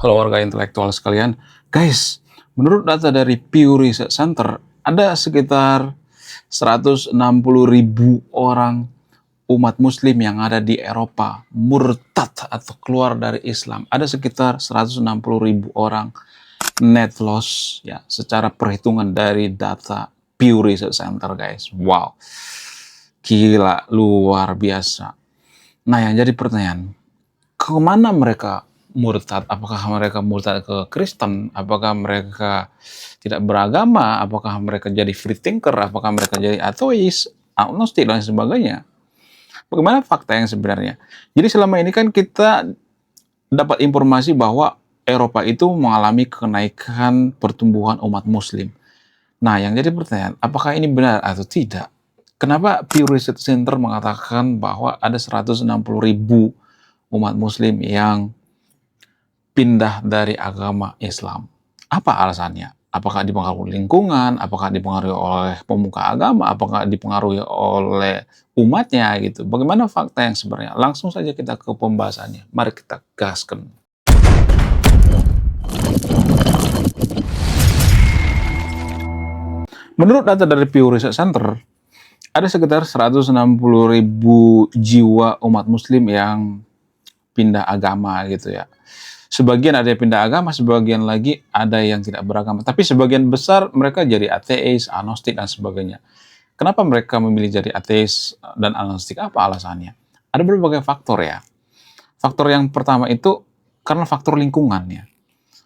Halo warga intelektual sekalian. Guys, menurut data dari Pew Research Center, ada sekitar 160.000 orang umat muslim yang ada di Eropa murtad atau keluar dari Islam. Ada sekitar 160.000 orang net loss ya secara perhitungan dari data Pew Research Center, guys. Wow. Gila, luar biasa. Nah, yang jadi pertanyaan, kemana mereka murtad? Apakah mereka murtad ke Kristen? Apakah mereka tidak beragama? Apakah mereka jadi free thinker? Apakah mereka jadi ateis, agnostik, dan sebagainya? Bagaimana fakta yang sebenarnya? Jadi selama ini kan kita dapat informasi bahwa Eropa itu mengalami kenaikan pertumbuhan umat muslim. Nah, yang jadi pertanyaan, apakah ini benar atau tidak? Kenapa Pew Research Center mengatakan bahwa ada 160.000 umat muslim yang pindah dari agama Islam? Apa alasannya? Apakah dipengaruhi lingkungan? Apakah dipengaruhi oleh pemuka agama? Apakah dipengaruhi oleh umatnya gitu? Bagaimana fakta yang sebenarnya? Langsung saja kita ke pembahasannya. Mari kita gaskan. Menurut data dari Pew Research Center, ada sekitar 160.000 jiwa umat muslim yang pindah agama gitu ya. Sebagian ada yang pindah agama, sebagian lagi ada yang tidak beragama. Tapi sebagian besar mereka jadi ateis, agnostik, dan sebagainya. Kenapa mereka memilih jadi ateis dan agnostik? Apa alasannya? Ada berbagai faktor ya. Faktor yang pertama itu karena faktor lingkungannya.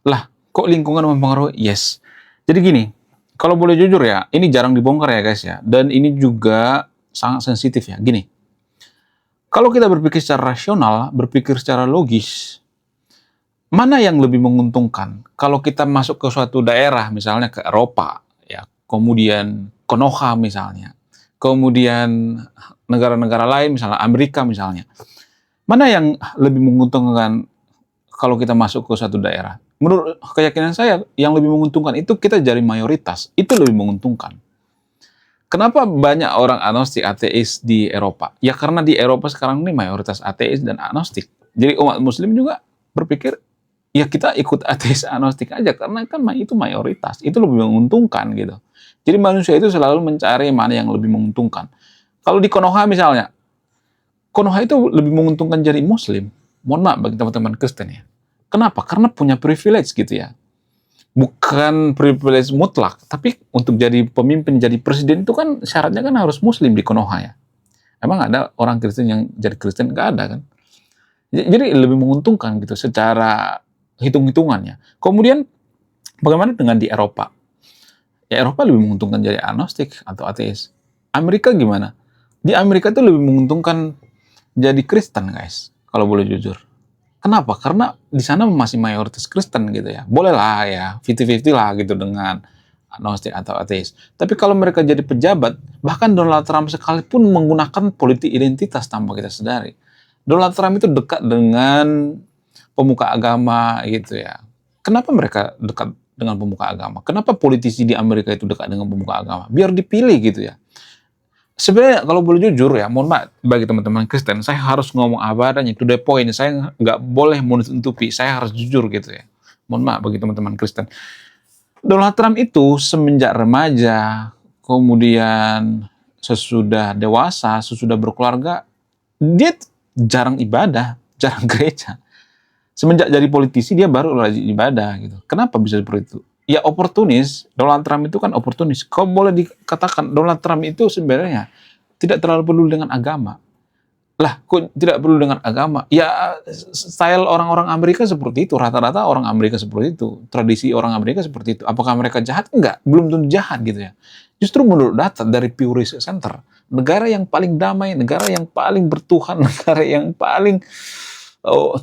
Lah, kok lingkungan mempengaruhi? Yes. Jadi gini, kalau boleh jujur ya, ini jarang dibongkar ya guys ya. Dan ini juga sangat sensitif ya. Gini, kalau kita berpikir secara rasional, berpikir secara logis, mana yang lebih menguntungkan? Kalau kita masuk ke suatu daerah, misalnya ke Eropa, ya, kemudian Konoha misalnya, kemudian negara-negara lain, misalnya Amerika misalnya, mana yang lebih menguntungkan kalau kita masuk ke suatu daerah? Menurut keyakinan saya, yang lebih menguntungkan itu kita jadi mayoritas, itu lebih menguntungkan. Kenapa banyak orang agnostik ateis di Eropa? Ya karena di Eropa sekarang ini mayoritas ateis dan agnostik. Jadi umat muslim juga berpikir, ya kita ikut ateis agnostik aja, karena kan itu mayoritas, itu lebih menguntungkan gitu. Jadi manusia itu selalu mencari mana yang lebih menguntungkan. Kalau di Konoha misalnya, Konoha itu lebih menguntungkan jadi muslim. Mohon maaf bagi teman-teman Kristen ya. Kenapa? Karena punya privilege gitu ya. Bukan privilege mutlak, tapi untuk jadi pemimpin, jadi presiden itu kan syaratnya kan harus muslim di Konoha ya. Emang ada orang Kristen yang jadi Kristen? Nggak ada kan. Jadi lebih menguntungkan gitu secara hitung-hitungannya. Kemudian bagaimana dengan di Eropa? Ya Eropa lebih menguntungkan jadi agnostik atau ateis. Amerika gimana? Di Amerika itu lebih menguntungkan jadi Kristen guys, kalau boleh jujur. Kenapa? Karena di sana masih mayoritas Kristen gitu ya. Boleh lah ya, 50-50 lah gitu dengan agnostik atau ateis. Tapi kalau mereka jadi pejabat, bahkan Donald Trump sekalipun menggunakan politik identitas tanpa kita sadari. Donald Trump itu dekat dengan pemuka agama gitu ya. Kenapa mereka dekat dengan pemuka agama? Kenapa politisi di Amerika itu dekat dengan pemuka agama? Biar dipilih gitu ya. Sebenarnya kalau boleh jujur ya, mohon maaf bagi teman-teman Kristen, saya harus ngomong apa adanya, to the point. Saya nggak boleh menutupi, saya harus jujur gitu ya. Mohon maaf bagi teman-teman Kristen. Donald Trump itu semenjak remaja, kemudian sesudah dewasa, sesudah berkeluarga, dia jarang ibadah, jarang gereja. Semenjak jadi politisi dia baru rajin ibadah gitu. Kenapa bisa seperti itu? Ya oportunis, Donald Trump itu kan oportunis. Kau boleh dikatakan Donald Trump itu sebenarnya tidak terlalu peduli dengan agama. Lah, kok tidak peduli dengan agama? Ya style orang-orang Amerika seperti itu, rata-rata orang Amerika seperti itu, tradisi orang Amerika seperti itu. Apakah mereka jahat? Enggak, belum tentu jahat gitu ya. Justru menurut data dari Pew Research Center, negara yang paling damai, negara yang paling bertuhan, negara yang paling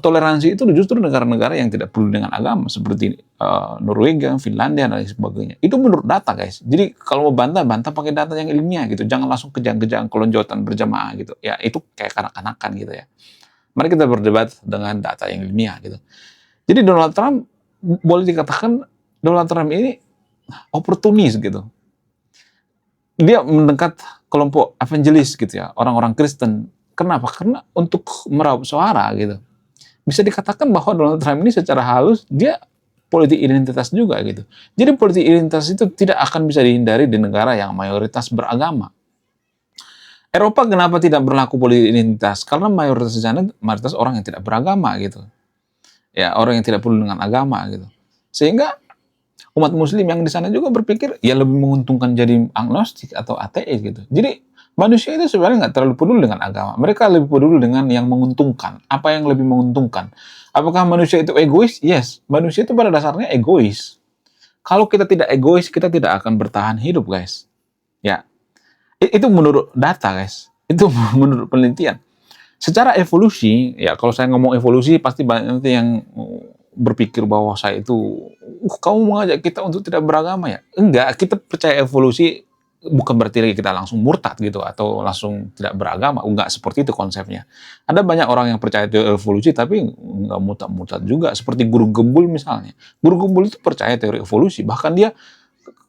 toleransi itu justru negara-negara yang tidak peduli dengan agama seperti Norwegia, Finlandia, dan lain sebagainya. Itu menurut data guys. Jadi kalau mau bantah pakai data yang ilmiah gitu. Jangan langsung kejang-kejang kelonjotan berjamaah gitu. Ya itu kayak kanak-kanakan gitu ya. Mari kita berdebat dengan data yang ilmiah gitu. Jadi Donald Trump, boleh dikatakan Donald Trump ini oportunis gitu. Dia mendekat kelompok evangelis gitu ya, orang-orang Kristen. Kenapa? Karena untuk meraup suara gitu. bisa dikatakan bahwa Donald Trump ini secara halus dia politik identitas juga gitu. Jadi politik identitas itu tidak akan bisa dihindari di negara yang mayoritas beragama. Eropa kenapa tidak berlaku politik identitas? Karena mayoritas di sana mayoritas orang yang tidak beragama gitu. Ya, orang yang tidak peduli dengan agama gitu. Sehingga umat muslim yang di sana juga berpikir ya lebih menguntungkan jadi agnostik atau ateis gitu. Jadi manusia itu sebenarnya nggak terlalu peduli dengan agama. Mereka lebih peduli dengan yang menguntungkan. Apa yang lebih menguntungkan? Apakah manusia itu egois? Yes, manusia itu pada dasarnya egois. Kalau kita tidak egois, kita tidak akan bertahan hidup, guys. Ya, itu menurut data, guys. Itu menurut penelitian. Secara evolusi, ya kalau saya ngomong evolusi pasti banyak nanti yang berpikir bahwa saya itu, kamu mengajak kita untuk tidak beragama ya? Enggak, kita percaya evolusi bukan berarti lagi kita langsung murtad gitu atau langsung tidak beragama. Enggak seperti itu konsepnya. Ada banyak orang yang percaya teori evolusi tapi enggak murtad-murtad juga. Seperti Guru Gembul misalnya. Guru Gembul itu percaya teori evolusi. Bahkan dia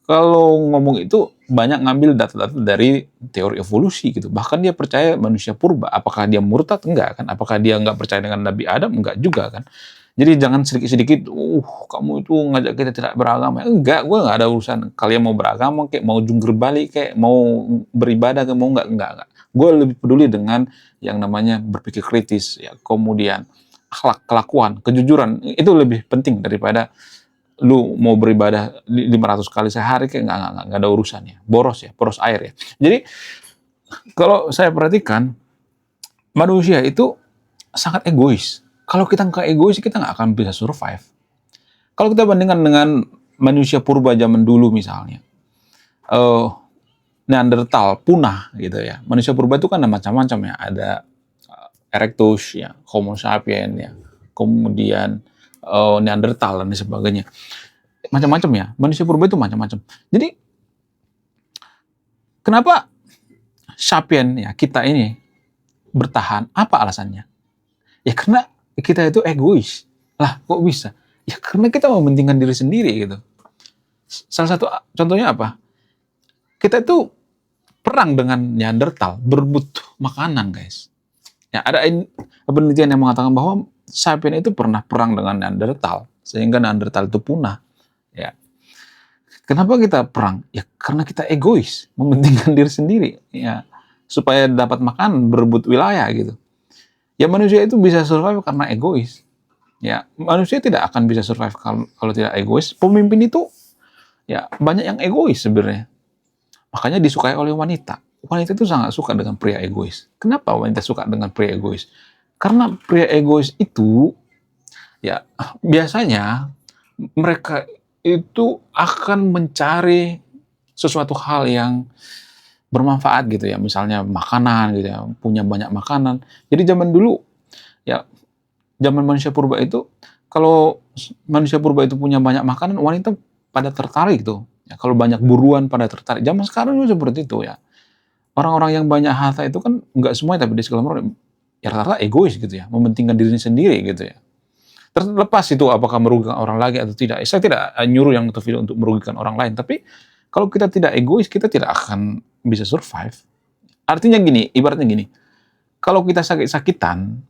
kalau ngomong itu banyak ngambil data-data dari teori evolusi gitu. Bahkan dia percaya manusia purba. Apakah dia murtad? Enggak kan. Apakah dia enggak percaya dengan Nabi Adam? Enggak juga kan. Jadi jangan sedikit-sedikit, kamu itu ngajak kita tidak beragama. Enggak, gue nggak ada urusan. Kalian mau beragama, kayak mau jungkir balik, kayak mau beribadah, kayak mau enggak. Gue lebih peduli dengan yang namanya berpikir kritis, ya. Kemudian akhlak, kelakuan, kejujuran, itu lebih penting daripada lu mau beribadah 500 kali sehari, kayak nggak ada urusannya. Boros air ya. Jadi kalau saya perhatikan, manusia itu sangat egois. Kalau kita nggak egois, kita nggak akan bisa survive. Kalau kita bandingkan dengan manusia purba zaman dulu misalnya, Neanderthal punah gitu ya. Manusia purba itu kan ada macam-macam ya. Ada Erectus ya, Homo sapiens ya, kemudian Neanderthal dan sebagainya. Macam-macam ya. Manusia purba itu macam-macam. Jadi kenapa sapien ya kita ini bertahan? Apa alasannya? Ya karena kita itu egois. Lah, kok bisa? Ya karena kita mementingkan diri sendiri gitu. Salah satu contohnya apa? Kita itu perang dengan Neanderthal, berebut makanan, guys. Ya, ada penelitian yang mengatakan bahwa sapien itu pernah perang dengan Neanderthal, sehingga Neanderthal itu punah. Ya. Kenapa kita perang? Ya karena kita egois, mementingkan diri sendiri. Ya, supaya dapat makan, berebut wilayah gitu. Ya manusia itu bisa survive karena egois. Ya, manusia tidak akan bisa survive kalau tidak egois. Pemimpin itu ya banyak yang egois sebenarnya. Makanya disukai oleh wanita. Wanita itu sangat suka dengan pria egois. Kenapa wanita suka dengan pria egois? Karena pria egois itu ya biasanya mereka itu akan mencari sesuatu hal yang bermanfaat gitu ya, misalnya makanan gitu ya, punya banyak makanan. Jadi zaman dulu ya, zaman manusia purba itu, kalau manusia purba itu punya banyak makanan, wanita pada tertarik tuh. Ya, kalau banyak buruan pada tertarik. Zaman sekarang juga seperti itu ya. Orang-orang yang banyak harta itu kan nggak semuanya, tapi di segala macam ya rata-rata egois gitu ya, mementingkan dirinya sendiri gitu ya. Terlepas itu apakah merugikan orang lagi atau tidak. Saya tidak nyuruh yang video untuk merugikan orang lain, tapi kalau kita tidak egois, kita tidak akan bisa survive. Artinya gini, ibaratnya gini, kalau kita sakit-sakitan,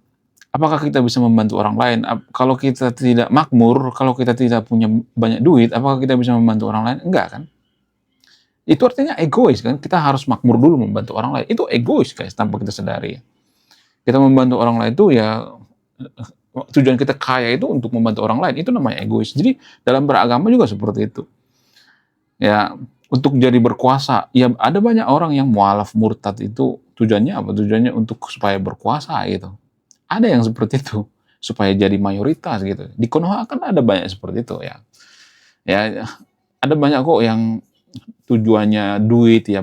apakah kita bisa membantu orang lain? Kalau kita tidak makmur, kalau kita tidak punya banyak duit, apakah kita bisa membantu orang lain? Enggak kan? Itu artinya egois kan? Kita harus makmur dulu membantu orang lain. Itu egois guys, tanpa kita sadari. Kita membantu orang lain itu ya, tujuan kita kaya itu untuk membantu orang lain, itu namanya egois. Jadi dalam beragama juga seperti itu. Ya, untuk jadi berkuasa, ya ada banyak orang yang mualaf murtad itu tujuannya apa? Tujuannya untuk supaya berkuasa gitu. Ada yang seperti itu, supaya jadi mayoritas gitu. Di Konoha kan ada banyak seperti itu ya. Ya, ada banyak kok yang tujuannya duit ya,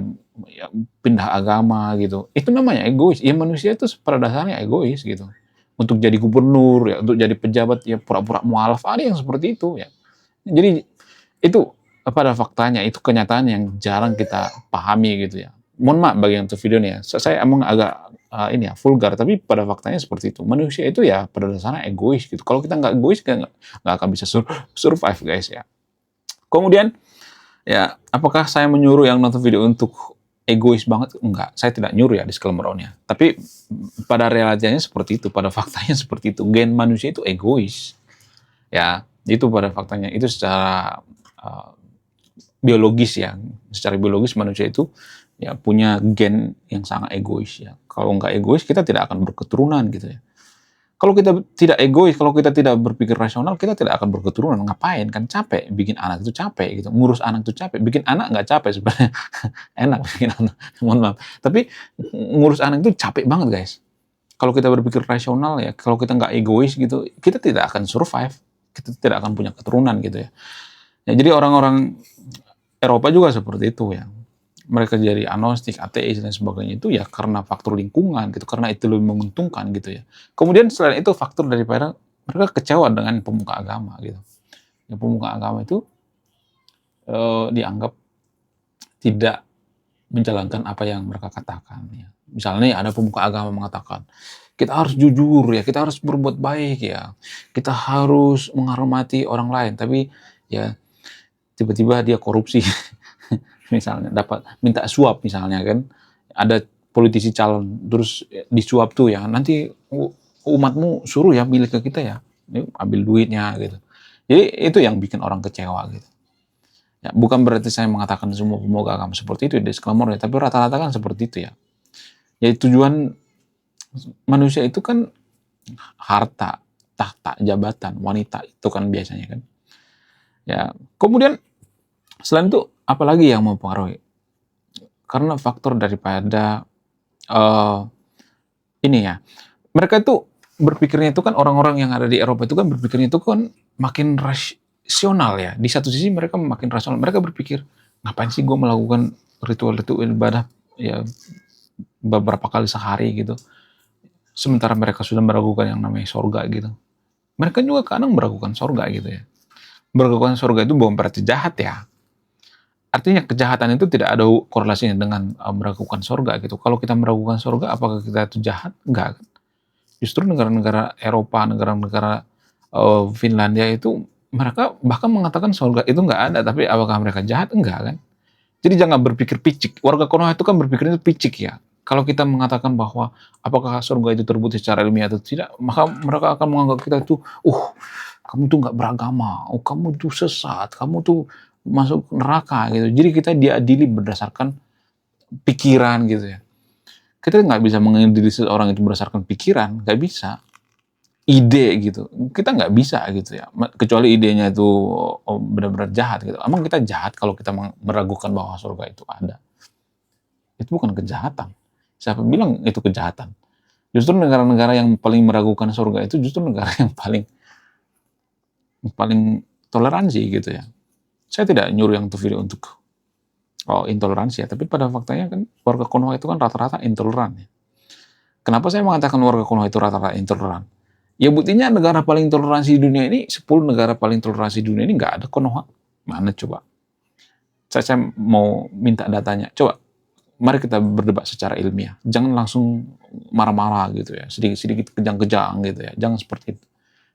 pindah agama gitu. Itu namanya egois. Ya manusia itu pada dasarnya egois gitu. Untuk jadi gubernur ya, untuk jadi pejabat ya pura-pura mualaf, ada yang seperti itu ya. Jadi itu pada faktanya, itu kenyataan yang jarang kita pahami gitu ya. Mohon maaf bagi yang video nih ya, saya emang agak ini ya vulgar, tapi pada faktanya seperti itu. Manusia itu ya pada dasarnya egois gitu. Kalau kita nggak egois, kita nggak akan bisa survive guys ya. Kemudian ya, apakah saya menyuruh yang nonton video untuk egois banget, enggak. Saya tidak nyuruh ya disclaimer on-nya. Tapi pada realitanya seperti itu, pada faktanya seperti itu. Gen manusia itu egois. Ya, itu pada faktanya. Itu secara biologis ya. Secara biologis manusia itu ya punya gen yang sangat egois ya. Kalau nggak egois kita tidak akan berketurunan gitu ya. Kalau kita tidak egois, kalau kita tidak berpikir rasional, kita tidak akan berketurunan. Ngapain? Kan capek. Bikin anak itu capek gitu. Ngurus anak itu capek. Bikin anak nggak capek sebenarnya. Enak bikin anak. Mohon maaf. Tapi ngurus anak itu capek banget guys. Kalau kita berpikir rasional ya, kalau kita nggak egois gitu, kita tidak akan survive. Kita tidak akan punya keturunan gitu ya. Ya jadi orang-orang Eropa juga seperti itu ya. Mereka jadi agnostik, ateis dan sebagainya itu ya karena faktor lingkungan gitu, karena itu lebih menguntungkan gitu ya. Kemudian selain itu faktor daripada mereka kecewa dengan pemuka agama gitu. Ya, pemuka agama itu dianggap tidak menjalankan apa yang mereka katakan ya. Misalnya ada pemuka agama mengatakan, kita harus jujur ya, kita harus berbuat baik ya, kita harus menghormati orang lain, tapi ya tiba-tiba dia korupsi. Misalnya dapat minta suap misalnya kan, ada politisi calon terus disuap tuh ya, nanti umatmu suruh ya milik ke kita ya, ini ambil duitnya gitu. Jadi itu yang bikin orang kecewa gitu ya. Bukan berarti saya mengatakan semua pemuka agama seperti itu, disclaimer ya, tapi rata-rata kan seperti itu ya. Jadi tujuan manusia itu kan harta, tahta, jabatan, wanita itu kan biasanya kan ya. Kemudian selain itu apalagi yang mempengaruhi? Karena faktor daripada ini ya, mereka itu berpikirnya itu kan, orang-orang yang ada di Eropa itu kan berpikirnya itu kan makin rasional ya. Di satu sisi mereka makin rasional, mereka berpikir ngapain sih gue melakukan ritual-ritual ibadah ya beberapa kali sehari gitu, sementara mereka sudah meragukan yang namanya sorga gitu. Mereka juga kadang meragukan sorga gitu ya. Meragukan sorga itu bukan berarti jahat ya. Artinya kejahatan itu tidak ada korelasinya dengan meragukan sorga gitu. Kalau kita meragukan sorga, apakah kita itu jahat? Enggak kan? Justru negara-negara Eropa, negara-negara Finlandia itu, mereka bahkan mengatakan sorga itu enggak ada, tapi apakah mereka jahat? Enggak kan? Jadi jangan berpikir picik. Warga Konoha itu kan berpikir itu picik ya. Kalau kita mengatakan bahwa apakah surga itu terbukti secara ilmiah atau tidak, maka mereka akan menganggap kita itu, kamu tuh nggak beragama, kamu tuh sesat, kamu tuh masuk neraka gitu. Jadi kita diadili berdasarkan pikiran gitu ya. Kita nggak bisa mengadili seorang itu berdasarkan pikiran, nggak bisa. Ide gitu, kita nggak bisa gitu ya. Kecuali idenya itu benar-benar jahat gitu. Emang kita jahat kalau kita meragukan bahwa surga itu ada? Itu bukan kejahatan. Siapa bilang itu kejahatan? Justru negara-negara yang paling meragukan surga itu justru negara yang paling toleransi gitu ya. Saya tidak nyuruh yang video untuk intoleransi ya, tapi pada faktanya kan warga Konoha itu kan rata-rata intoleran ya. Kenapa saya mengatakan warga Konoha itu rata-rata intoleran? Ya buktinya negara paling toleransi di dunia ini, 10 negara paling toleransi di dunia ini nggak ada Konoha. Mana coba? Saya mau minta datanya. Coba, mari kita berdebat secara ilmiah. Jangan langsung marah-marah gitu ya, sedikit-sedikit kejang-kejang gitu ya. Jangan seperti itu.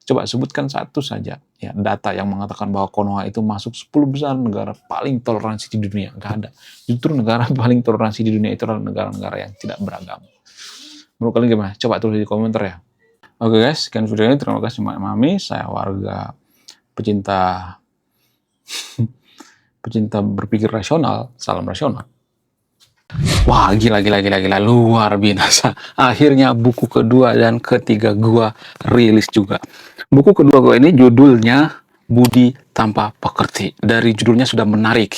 Coba sebutkan satu saja ya data yang mengatakan bahwa Konoha itu masuk 10 besar negara paling toleransi di dunia. Nggak ada. Justru negara paling toleransi di dunia itu adalah negara-negara yang tidak beragama. Menurut kalian gimana? Coba tulis di komentar ya. Oke guys, sekian video ini. Terima kasih Mami. Saya warga pecinta berpikir rasional. Salam rasional. Wah, gila, luar biasa. Akhirnya buku kedua dan ketiga gua rilis juga. Buku kedua gua ini judulnya Budi Tanpa Pekerti. Dari judulnya sudah menarik.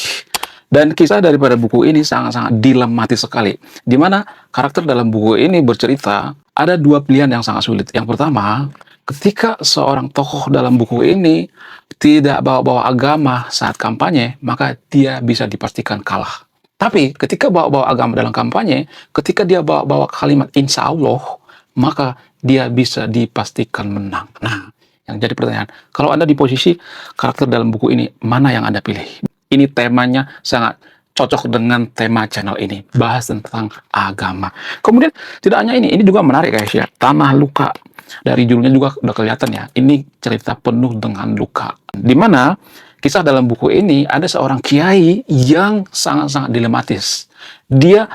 Dan kisah daripada buku ini sangat-sangat dilematis sekali. Di mana karakter dalam buku ini bercerita, ada dua pilihan yang sangat sulit. Yang pertama, ketika seorang tokoh dalam buku ini tidak bawa-bawa agama saat kampanye, maka dia bisa dipastikan kalah. Tapi ketika bawa-bawa agama dalam kampanye, ketika dia bawa-bawa kalimat insya Allah, maka dia bisa dipastikan menang. Nah, yang jadi pertanyaan, kalau Anda di posisi karakter dalam buku ini, mana yang Anda pilih? Ini temanya sangat cocok dengan tema channel ini, bahas tentang agama. Kemudian tidak hanya ini juga menarik guys ya, Tanah Luka. Dari judulnya juga udah kelihatan ya, ini cerita penuh dengan luka. Dimana kisah dalam buku ini ada seorang kiai yang sangat-sangat dilematis. Dia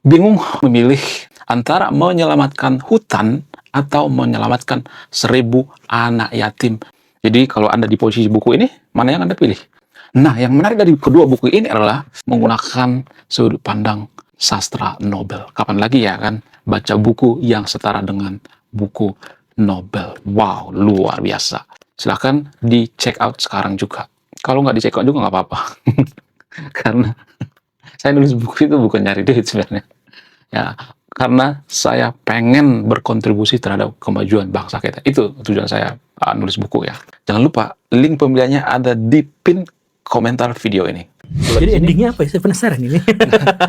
bingung memilih antara menyelamatkan hutan atau menyelamatkan 1.000 anak yatim. Jadi kalau Anda di posisi buku ini, mana yang Anda pilih? Nah, yang menarik dari kedua buku ini adalah menggunakan sudut pandang sastra Nobel. Kapan lagi ya kan baca buku yang setara dengan buku Nobel. Wow, luar biasa. Silahkan di check out sekarang juga. Kalau nggak di check out juga nggak apa-apa. Karena saya nulis buku itu bukan nyari duit sebenarnya. Ya, karena saya pengen berkontribusi terhadap kemajuan bangsa kita. Itu tujuan saya nulis buku ya. Jangan lupa, link pembeliannya ada di pin komentar video ini. Jadi endingnya apa ya? Saya penasaran ini.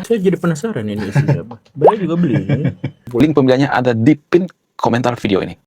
Saya jadi penasaran ini isinya apa. Saya juga beli ini. Link pembeliannya ada di pin komentar video ini.